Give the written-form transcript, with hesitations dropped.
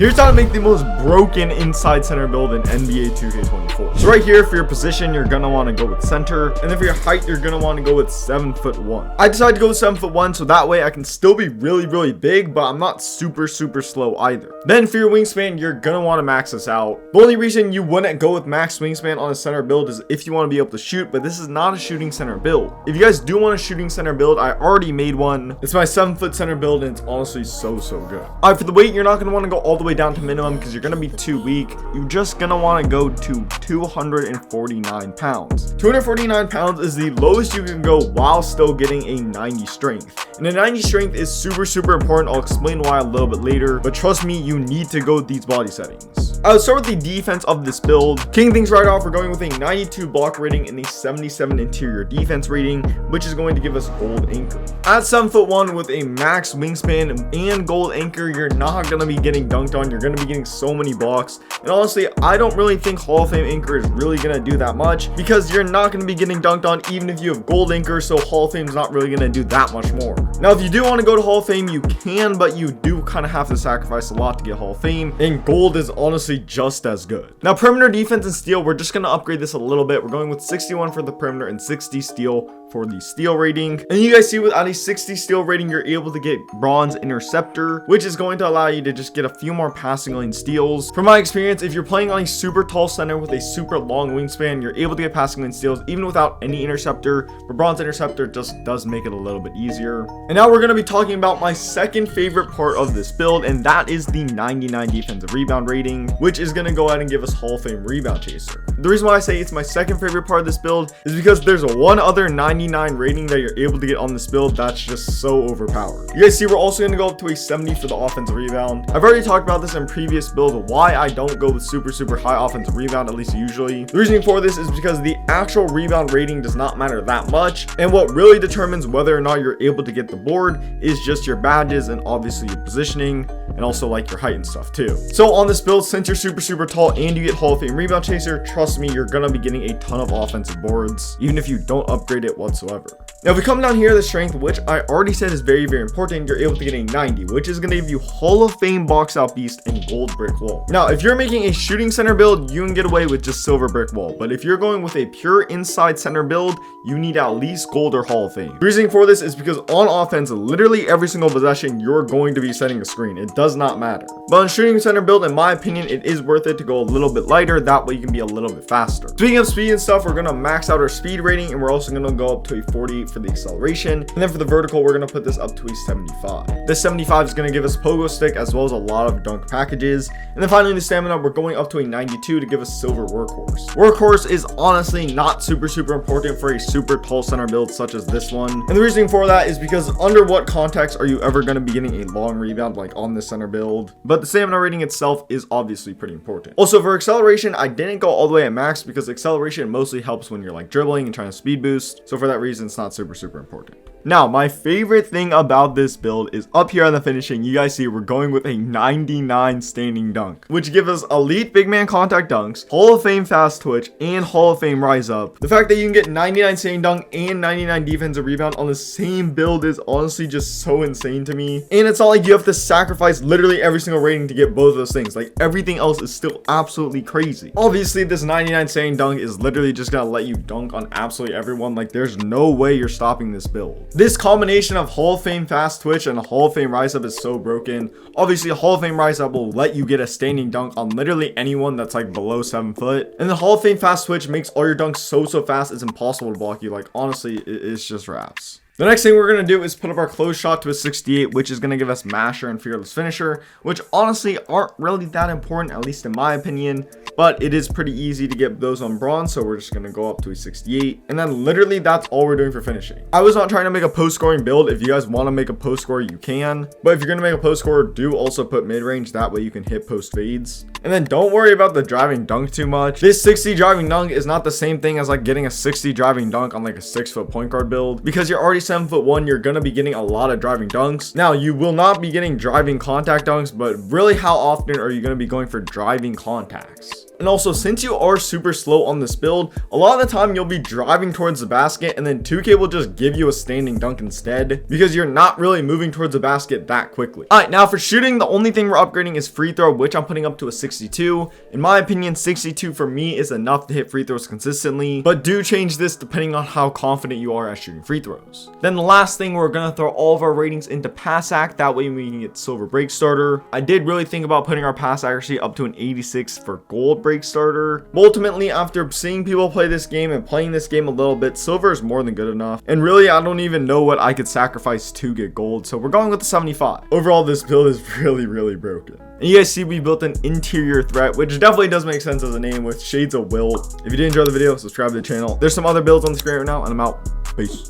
Here's how to make the most broken inside center build in NBA 2K24. So right here, for your position, you're gonna want to go with center, and then for your height, you're gonna want to go with 7'1". I decided to go with 7'1", so that way I can still be really big, but I'm not super slow either. Then for your wingspan, you're gonna want to max this out. The only reason you wouldn't go with max wingspan on a center build is if you want to be able to shoot, but this is not a shooting center build. If you guys do want a shooting center build, I already made one. It's my 7-foot center build, and it's honestly so good. Alright, for the weight, you're not gonna want to go all the way down to minimum because you're gonna be too weak. You're just gonna want to go to 249 pounds. 249 pounds is the lowest you can go while still getting a 90 strength. And a 90 strength is super important. I'll explain why a little bit later, but trust me, you need to go with these body settings. I'll start with the defense of this build. Kicking things right off, we're going with a 92 block rating and a 77 interior defense rating, which is going to give us gold anchor. At 7'1" with a max wingspan and gold anchor, you're not gonna be getting dunked on. You're gonna be getting so many blocks. And honestly, I don't really think Hall of Fame anchor is really gonna do that much because you're not gonna be getting dunked on even if you have gold anchor, so Hall of Fame's not really gonna do that much more. Now, if you do want to go to Hall of Fame, you can, but you do kind of have to sacrifice a lot to get Hall of Fame, and gold is honestly just as good. Now, perimeter defense and steal, we're just gonna upgrade this a little bit. We're going with 61 for the perimeter and 60 steal for the steal rating. And you guys see, without a 60 steal rating, you're able to get bronze interceptor, which is going to allow you to just get a few more passing lane steals. From my experience, if you're playing on a super tall center with a super long wingspan, you're able to get passing lane steals even without any interceptor, but bronze interceptor just does make it a little bit easier. And now we're going to be talking about my second favorite part of this build, and that is the 99 defensive rebound rating, which is going to go ahead and give us Hall of Fame rebound chaser. The reason why I say it's my second favorite part of this build is because there's one other 99 rating that you're able to get on this build that's just so overpowered. You guys see, we're also going to go up to a 70 for the offensive rebound. I've already talked about this in previous build, why I don't go with super high offensive rebound, at least usually. The reason for this is because the actual rebound rating does not matter that much, and what really determines whether or not you're able to get the board is just your badges and obviously your positioning, and also like your height and stuff too. So on this build, since you're super tall and you get Hall of Fame rebound chaser, trust me, you're gonna be getting a ton of offensive boards even if you don't upgrade it whatsoever. Now, if we come down here, the strength, which I already said is very important, you're able to get a 90, which is going to give you Hall of Fame box out beast and gold brick wall. Now, if you're making a shooting center build, you can get away with just silver brick wall, but if you're going with a pure inside center build, you need at least gold or Hall of Fame. The reason for this is because on offense, literally every single possession, you're going to be setting a screen. It does not matter. But on shooting center build, in my opinion, it is worth it to go a little bit lighter. That way you can be a little bit faster. Speaking of speed and stuff, we're going to max out our speed rating, and we're also going to go up to a 48 for the acceleration, and then for the vertical, we're going to put this up to a 75. This 75 is going to give us pogo stick as well as a lot of dunk packages. And then finally, the stamina, we're going up to a 92 to give us silver workhorse. Workhorse is honestly not super important for a super tall center build such as this one, and the reason for that is because under what context are you ever going to be getting a long rebound like on this center build? But the stamina rating itself is obviously pretty important. Also, for acceleration, I didn't go all the way at max because acceleration mostly helps when you're like dribbling and trying to speed boost, so for that reason it's not super important. Now, my favorite thing about this build is up here on the finishing. You guys see we're going with a 99 standing dunk, which gives us elite big man contact dunks, Hall of Fame fast twitch, and Hall of Fame rise up. The fact that you can get 99 standing dunk and 99 defensive rebound on the same build is honestly just so insane to me. And it's not like you have to sacrifice literally every single rating to get both of those things. Like, everything else is still absolutely crazy. Obviously, this 99 standing dunk is literally just gonna let you dunk on absolutely everyone. Like, there's no way you're stopping this build. This combination of Hall of Fame fast twitch and Hall of Fame rise up is so broken. Obviously, Hall of Fame rise up will let you get a standing dunk on literally anyone that's like below 7 foot, and the Hall of Fame fast twitch makes all your dunks so fast it's impossible to block you. Like, honestly, it's just raps. The next thing we're going to do is put up our close shot to a 68, which is going to give us masher and fearless finisher, which honestly aren't really that important, at least in my opinion, but it is pretty easy to get those on bronze, so we're just going to go up to a 68, and then literally that's all we're doing for finishing. I was not trying to make a post scoring build. If you guys want to make a post score, you can, but if you're going to make a post score, do also put mid range, that way you can hit post fades. And then don't worry about the driving dunk too much. This 60 driving dunk is not the same thing as like getting a 60 driving dunk on like a 6-foot point guard build, because you're already 7'1", you're gonna be getting a lot of driving dunks. Now, you will not be getting driving contact dunks, but really, how often are you gonna be going for driving contacts? And also, since you are super slow on this build, a lot of the time you'll be driving towards the basket and then 2K will just give you a standing dunk instead because you're not really moving towards the basket that quickly. All right, now for shooting, the only thing we're upgrading is free throw, which I'm putting up to a 62. In my opinion, 62 for me is enough to hit free throws consistently, but do change this depending on how confident you are at shooting free throws. Then the last thing, we're gonna throw all of our ratings into pass act. That way we can get silver break starter. I did really think about putting our pass accuracy up to an 86 for gold break starter. But ultimately, after seeing people play this game and playing this game a little bit, silver is more than good enough. And really, I don't even know what I could sacrifice to get gold. So we're going with the 75. Overall, this build is really broken. And you guys see we built an interior threat, which definitely does make sense as a name with shades of wilt. If you did enjoy the video, subscribe to the channel. There's some other builds on the screen right now, and I'm out. Peace.